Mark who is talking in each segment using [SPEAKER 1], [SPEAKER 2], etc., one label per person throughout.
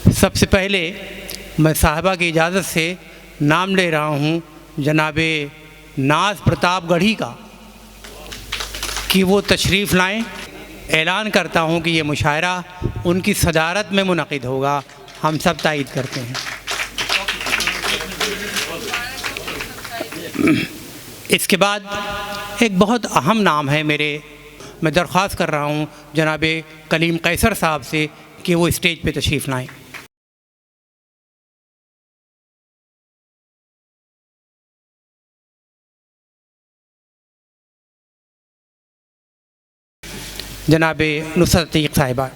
[SPEAKER 1] سب سے پہلے میں صاحبہ کی اجازت سے نام لے رہا ہوں جناب ناز پرتاپ گڑھی کا کہ وہ تشریف لائیں۔ اعلان کرتا ہوں کہ یہ مشاعرہ ان کی صدارت میں منعقد ہوگا، ہم سب تائید کرتے ہیں۔ اس کے بعد ایک بہت اہم نام ہے میں درخواست کر رہا ہوں جناب کلیم قیصر صاحب سے کہ وہ اسٹیج پہ تشریف لائیں۔ جناب نصرت عتیق صاحبہ،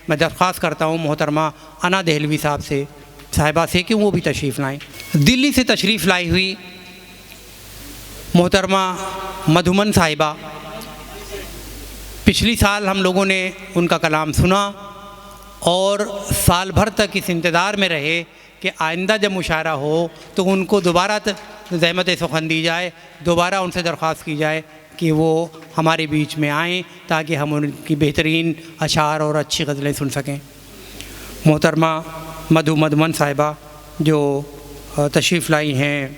[SPEAKER 1] میں درخواست کرتا ہوں محترمہ انا دہلوی صاحبہ سے کہ وہ بھی تشریف لائیں۔ دلی سے تشریف لائی ہوئی محترمہ مدھومن صاحبہ، پچھلی سال ہم لوگوں نے ان کا کلام سنا اور سال بھر تک اس انتظار میں رہے کہ آئندہ جب مشاعرہ ہو تو ان کو دوبارہ زحمت سخن دی جائے، دوبارہ ان سے درخواست کی جائے کہ وہ ہمارے بیچ میں آئیں تاکہ ہم ان کی بہترین اشعار اور اچھی غزلیں سن سکیں۔ محترمہ مدھومن صاحبہ جو تشریف لائی ہیں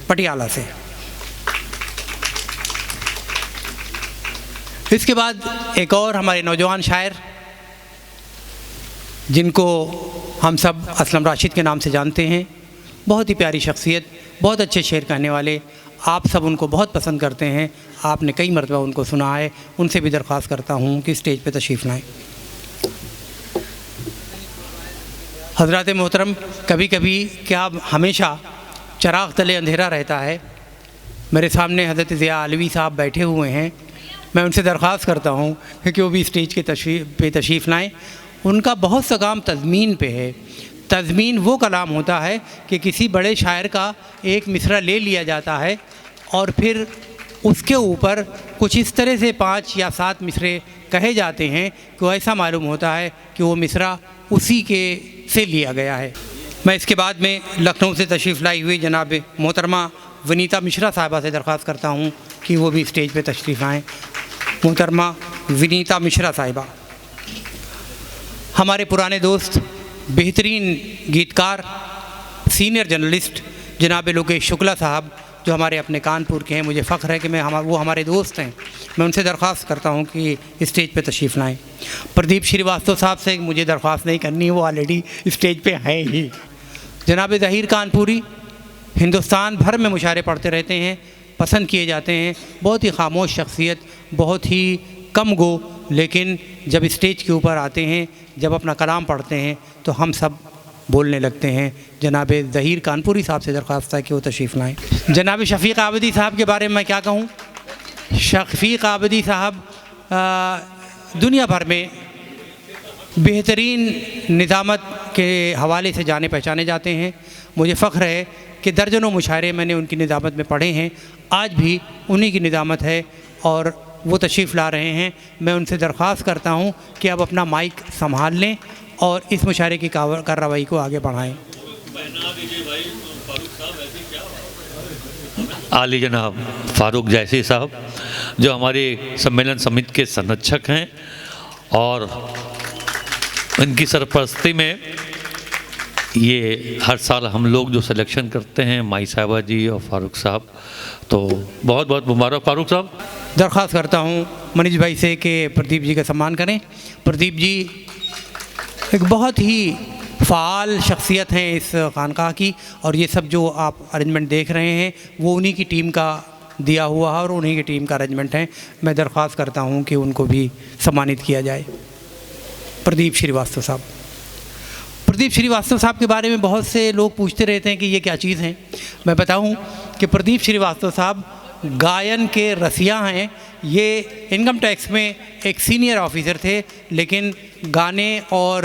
[SPEAKER 1] پٹیالہ سے۔ اس کے بعد ایک اور ہمارے نوجوان شاعر جن کو ہم سب اسلم راشد کے نام سے جانتے ہیں، بہت ہی پیاری شخصیت، بہت اچھے شعر کہنے والے، آپ سب ان کو بہت پسند کرتے ہیں، آپ نے کئی مرتبہ ان کو سنا ہے، ان سے بھی درخواست کرتا ہوں کہ اسٹیج پہ تشریف لائیں۔ حضرات محترم، کبھی کبھی کیا ہمیشہ چراغ تلے اندھیرا رہتا ہے؟ میرے سامنے حضرت ضیاء علوی صاحب بیٹھے ہوئے ہیں، میں ان سے درخواست کرتا ہوں کہ وہ بھی اسٹیج کے تشریف لائیں۔ ان کا بہت سا کام تضمین پہ ہے۔ تضمین وہ کلام ہوتا ہے کہ کسی بڑے شاعر کا ایک مصرع لے لیا جاتا ہے اور پھر اس کے اوپر کچھ اس طرح سے 5 یا 7 مصرے کہے جاتے ہیں کہ ایسا معلوم ہوتا ہے کہ وہ مصرع اسی کے سے لیا گیا ہے۔ میں اس کے بعد میں لکھنؤ سے تشریف لائی ہوئی جناب محترمہ ونیتا مشرا صاحبہ سے درخواست کرتا ہوں کہ وہ بھی اسٹیج پہ تشریف آئیں۔ محترمہ ونیتا مشرا صاحبہ، ہمارے پرانے دوست، بہترین گیتکار، سینئر جرنلسٹ جناب لوکیش شکلا صاحب جو ہمارے اپنے کانپور کے ہیں، مجھے فخر ہے کہ وہ ہمارے دوست ہیں، میں ان سے درخواست کرتا ہوں کہ اسٹیج پہ تشریف لائیں۔ پردیپ شریواستو صاحب سے مجھے درخواست نہیں کرنی، وہ آلریڈی اسٹیج پہ ہیں ہی۔ جناب ظہیر کانپوری ہندوستان بھر میں مشاعرے پڑھتے رہتے ہیں، پسند کیے جاتے ہیں، بہت ہی خاموش شخصیت، بہت ہی کم گو، لیکن جب اسٹیج کے اوپر آتے ہیں، جب اپنا کلام پڑھتے ہیں تو ہم سب بولنے لگتے ہیں۔ جناب ظہیر کانپوری صاحب سے درخواست ہے کہ وہ تشریف لائیں۔ جناب شفیق عابدی صاحب کے بارے میں کیا کہوں؟ شفیق عابدی صاحب دنیا بھر میں بہترین نظامت کے حوالے سے جانے پہچانے جاتے ہیں۔ مجھے فخر ہے کہ درجنوں مشاعرے میں نے ان کی نظامت میں پڑھے ہیں، آج بھی انہی کی نظامت ہے اور وہ تشریف لا رہے ہیں۔ میں ان سے درخواست کرتا ہوں کہ اب اپنا مائک سنبھال لیں اور اس مشاعرے کی کارروائی کو آگے بڑھائیں۔
[SPEAKER 2] عالی جناب فاروق جیسی صاحب جو ہمارے سمیلن سمیت کے سنرچک ہیں اور ان کی سرپرستی میں یہ ہر سال ہم لوگ جو سلیکشن کرتے ہیں، مائی صاحبہ جی اور فاروق صاحب، تو بہت بہت مبارک فاروق صاحب۔
[SPEAKER 1] درخواست کرتا ہوں منیش بھائی سے کہ پردیپ جی کا سمان کریں۔ پردیپ جی ایک بہت ہی فعال شخصیت ہیں اس خانقاہ کی، اور یہ سب جو آپ ارینجمنٹ دیکھ رہے ہیں وہ انہی کی ٹیم کا دیا ہوا ہے اور انہی کی ٹیم کا ارینجمنٹ ہے۔ میں درخواست کرتا ہوں کہ ان کو بھی سمانت کیا جائے۔ پردیپ شریواستو صاحب، پردیپ شریواستو صاحب کے بارے میں بہت سے لوگ پوچھتے رہتے ہیں کہ یہ کیا چیز ہیں۔ میں بتاؤں کہ پردیپ شریواستو صاحب گائن کے رسیا ہیں۔ یہ انکم ٹیکس میں ایک سینئر آفیسر تھے، لیکن گانے اور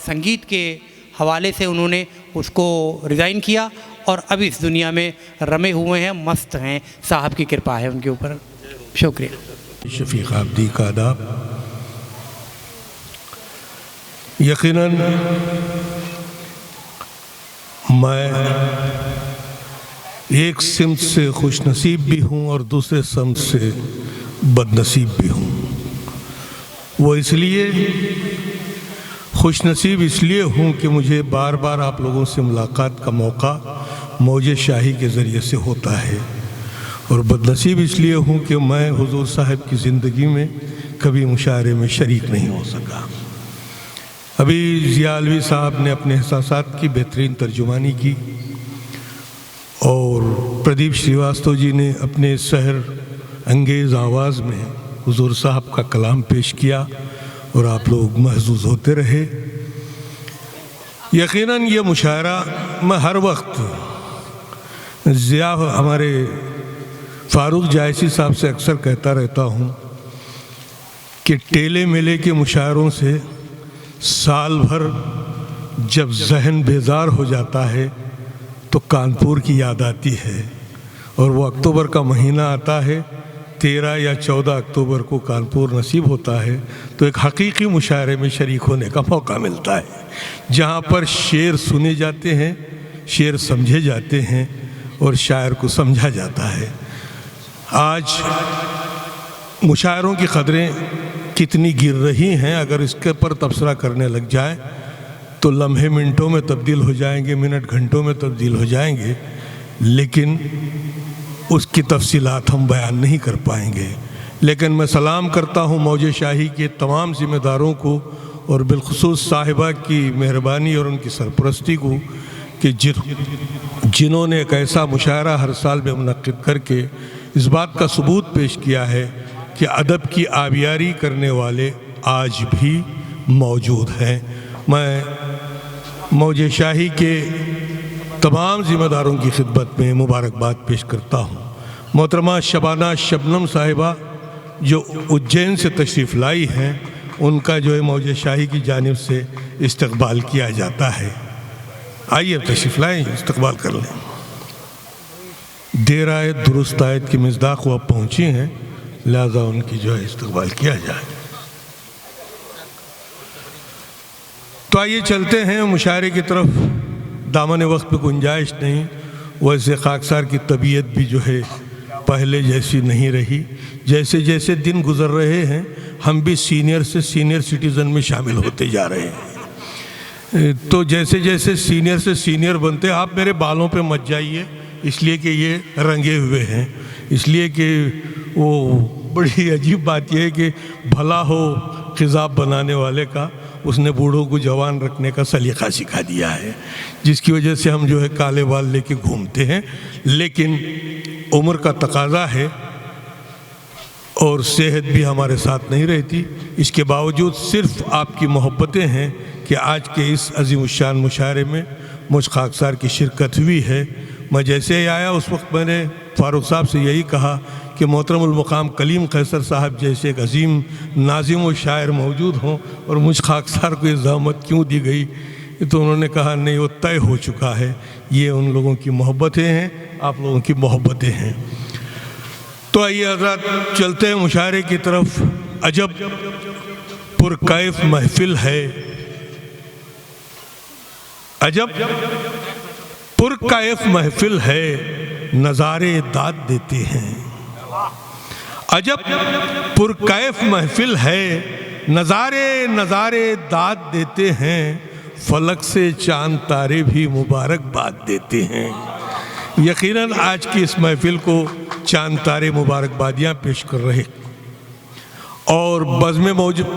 [SPEAKER 1] سنگیت کے حوالے سے انہوں نے اس کو ریزائن کیا اور اب اس دنیا میں رمے ہوئے ہیں، مست ہیں، صاحب کی کرپا ہے ان کے اوپر۔ شکریہ۔
[SPEAKER 3] شفیق عابدی کا آداب۔ یقیناً میں ایک سمت سے خوش نصیب بھی ہوں اور دوسرے سمت سے بد نصیب بھی ہوں۔ وہ اس لیے خوش نصیب اس لیے ہوں کہ مجھے بار بار آپ لوگوں سے ملاقات کا موقع موج شاہی کے ذریعے سے ہوتا ہے، اور بد نصیب اس لیے ہوں کہ میں حضور صاحب کی زندگی میں کبھی مشاعرے میں شریک نہیں ہو سکا۔ ابھی ضیاء علوی صاحب نے اپنے احساسات کی بہترین ترجمانی کی، اور پردیپ شریواستو جی نے اپنے سحر انگیز آواز میں حضور صاحب کا کلام پیش کیا، اور آپ لوگ محظوظ ہوتے رہے۔ یقیناً یہ مشاعرہ میں ہر وقت ضیاء ہمارے فاروق جائسی صاحب سے اکثر کہتا رہتا ہوں کہ ٹیلے میلے کے مشاعروں سے سال بھر جب ذہن بیزار ہو جاتا ہے تو کانپور کی یاد آتی ہے، اور وہ اکتوبر کا مہینہ آتا ہے، 13 یا 14 اکتوبر کو کانپور نصیب ہوتا ہے، تو ایک حقیقی مشاعرے میں شریک ہونے کا موقع ملتا ہے، جہاں پر شعر سنے جاتے ہیں، شعر سمجھے جاتے ہیں، اور شاعر کو سمجھا جاتا ہے۔ آج مشاعروں کی قدریں کتنی گر رہی ہیں، اگر اس کے پر تبصرہ کرنے لگ جائے تو لمحے منٹوں میں تبدیل ہو جائیں گے، منٹ گھنٹوں میں تبدیل ہو جائیں گے، لیکن اس کی تفصیلات ہم بیان نہیں کر پائیں گے۔ لیکن میں سلام کرتا ہوں موج شاہی کے تمام ذمہ داروں کو، اور بالخصوص صاحبہ کی مہربانی اور ان کی سرپرستی کو، کہ جنہوں نے ایک ایسا مشاعرہ ہر سال میں منعقد کر کے اس بات کا ثبوت پیش کیا ہے کہ ادب کی آبیاری کرنے والے آج بھی موجود ہیں۔ میں موج شاہی کے تمام ذمہ داروں کی خدمت میں مبارکباد پیش کرتا ہوں۔ محترمہ شبانہ شبنم صاحبہ جو اجین سے تشریف لائی ہیں، ان کا جو ہے موج شاہی کی جانب سے استقبال کیا جاتا ہے۔ آئیے تشریف لائیں، استقبال کر لیں۔ دیر آئے درست آیت کی مصداق وہ اب پہنچی ہیں، لہذا ان کی جو ہے استقبال کیا جائے۔ تو آئیے چلتے ہیں مشاعرے کی طرف۔ دامن وقت پہ گنجائش نہیں، ویسے خاکسار کی طبیعت بھی جو ہے پہلے جیسی نہیں رہی۔ جیسے جیسے دن گزر رہے ہیں، ہم بھی سینئر سے سینئر سٹیزن میں شامل ہوتے جا رہے ہیں۔ تو جیسے جیسے سینئر سے سینئر بنتے، آپ میرے بالوں پہ مت جائیے، اس لیے کہ یہ رنگے ہوئے ہیں، اس لیے کہ وہ بڑی عجیب بات یہ ہے کہ بھلا ہو خضاب بنانے والے کا، اس نے بوڑھوں کو جوان رکھنے کا سلیقہ سکھا دیا ہے، جس کی وجہ سے ہم جو ہے کالے بال لے کے گھومتے ہیں۔ لیکن عمر کا تقاضا ہے اور صحت بھی ہمارے ساتھ نہیں رہتی، اس کے باوجود صرف آپ کی محبتیں ہیں کہ آج کے اس عظیم الشان مشاعرے میں مجھ خاکسار کی شرکت ہوئی ہے۔ میں جیسے ہی آیا اس وقت میں نے فاروق صاحب سے یہی کہا کہ محترم المقام کلیم قیصر صاحب جیسے ایک عظیم ناظم و شاعر موجود ہوں اور مجھ خاکسار کو یہ زحمت کیوں دی گئی، تو انہوں نے کہا نہیں، وہ طے ہو چکا ہے، یہ ان لوگوں کی محبتیں ہیں، آپ لوگوں کی محبتیں ہیں۔ تو آئیے حضرات چلتے ہیں مشاعرے کی طرف۔ عجب پرکیف محفل ہے، عجب پرکیف محفل ہے، نظارے داد دیتے ہیں۔ عجب پرکیف محفل ہے، نظارے داد دیتے ہیں، فلک سے چاند تارے بھی مبارکباد دیتے ہیں۔ یقیناً آج کی اس محفل کو چاند تارے مبارکبادیاں پیش کر رہے، اور بزم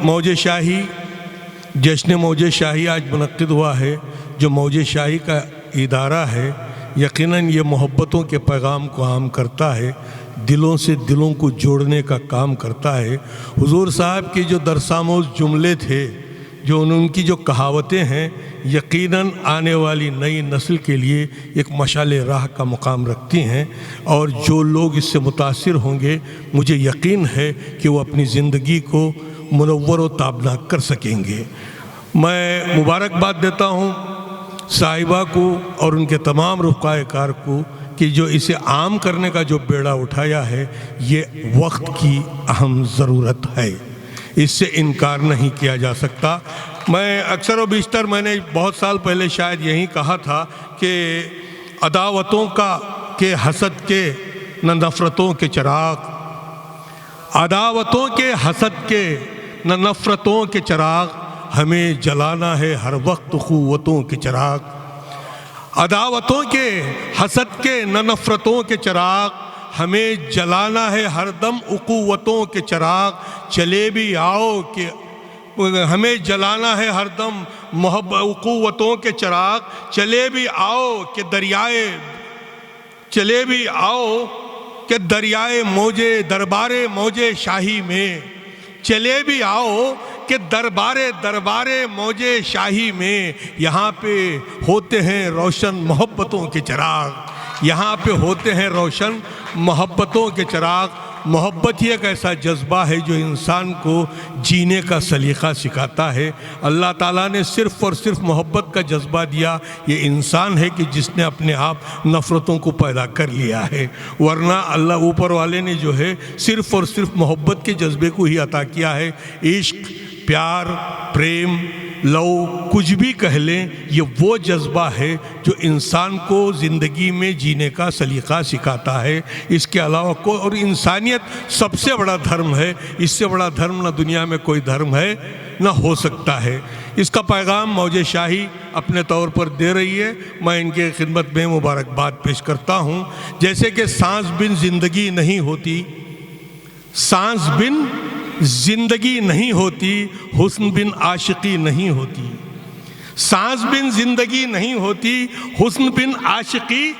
[SPEAKER 3] موج شاہی، جشن موج شاہی آج منعقد ہوا ہے، جو موج شاہی کا ادارہ ہے، یقیناً یہ محبتوں کے پیغام کو عام کرتا ہے، دلوں سے دلوں کو جوڑنے کا کام کرتا ہے۔ حضور صاحب کے جو درساموز جملے تھے، جو ان کی جو کہاوتیں ہیں، یقیناً آنے والی نئی نسل کے لیے ایک مشعل راہ کا مقام رکھتی ہیں، اور جو لوگ اس سے متاثر ہوں گے، مجھے یقین ہے کہ وہ اپنی زندگی کو منور و تابناک کر سکیں گے۔ میں مبارکباد دیتا ہوں صاحبہ کو اور ان کے تمام رفقائے کار کو کہ جو اسے عام کرنے کا جو بیڑا اٹھایا ہے، یہ وقت کی اہم ضرورت ہے، اس سے انکار نہیں کیا جا سکتا۔ میں اکثر و بیشتر میں نے بہت سال پہلے شاید یہی کہا تھا کہ عداوتوں کے حسد کے نہ نفرتوں کے چراغ، عداوتوں کے حسد کے نہ نفرتوں کے چراغ، ہمیں جلانا ہے ہر وقت اخوتوں کے چراغ، عداوتوں کے، حسد کے، نہ نفرتوں کے چراغ، ہمیں جلانا ہے ہر دم اخوتوں کے چراغ، چلے بھی آؤ کہ ہمیں جلانا ہے ہر دم اخوتوں کے چراغ، چلے بھی آؤ کہ دریائے موجے دربارے موجے شاہی میں، چلے بھی آؤ کہ دربارے موجے شاہی میں، یہاں پہ ہوتے ہیں روشن محبتوں کے چراغ، یہاں پہ ہوتے ہیں روشن محبتوں کے چراغ۔ محبت ہی ایک ایسا جذبہ ہے جو انسان کو جینے کا سلیقہ سکھاتا ہے۔ اللہ تعالیٰ نے صرف اور صرف محبت کا جذبہ دیا، یہ انسان ہے کہ جس نے اپنے آپ نفرتوں کو پیدا کر لیا ہے، ورنہ اللہ اوپر والے نے جو ہے صرف اور صرف محبت کے جذبے کو ہی عطا کیا ہے۔ عشق، پیار، پریم، لو، کچھ بھی کہہ لیں، یہ وہ جذبہ ہے جو انسان کو زندگی میں جینے کا سلیقہ سکھاتا ہے۔ اس کے علاوہ کوئی اور انسانیت سب سے بڑا دھرم ہے، اس سے بڑا دھرم نہ دنیا میں کوئی دھرم ہے نہ ہو سکتا ہے۔ اس کا پیغام موج شاہی اپنے طور پر دے رہی ہے، میں ان کے خدمت میں مبارکباد پیش کرتا ہوں۔ جیسے کہ سانس بن زندگی نہیں ہوتی، سانس بن زندگی نہیں ہوتی، حسن بن عاشقی نہیں ہوتی، سانس بن زندگی نہیں ہوتی، حسن بن عاشقی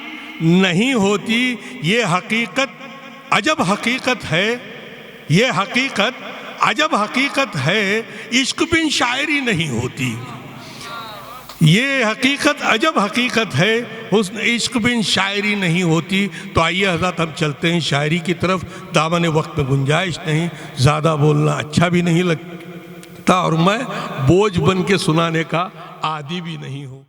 [SPEAKER 3] نہیں ہوتی، یہ حقیقت عجب حقیقت ہے، یہ حقیقت عجب حقیقت ہے، عشق بن شاعری نہیں ہوتی، یہ حقیقت عجب حقیقت ہے، حسن عشق بن شاعری نہیں ہوتی۔ تو آئیے حضرات ہم چلتے ہیں شاعری کی طرف، دامن وقت میں گنجائش نہیں، زیادہ بولنا اچھا بھی نہیں لگتا اور میں بوجھ بن کے سنانے کا عادی بھی نہیں ہوں۔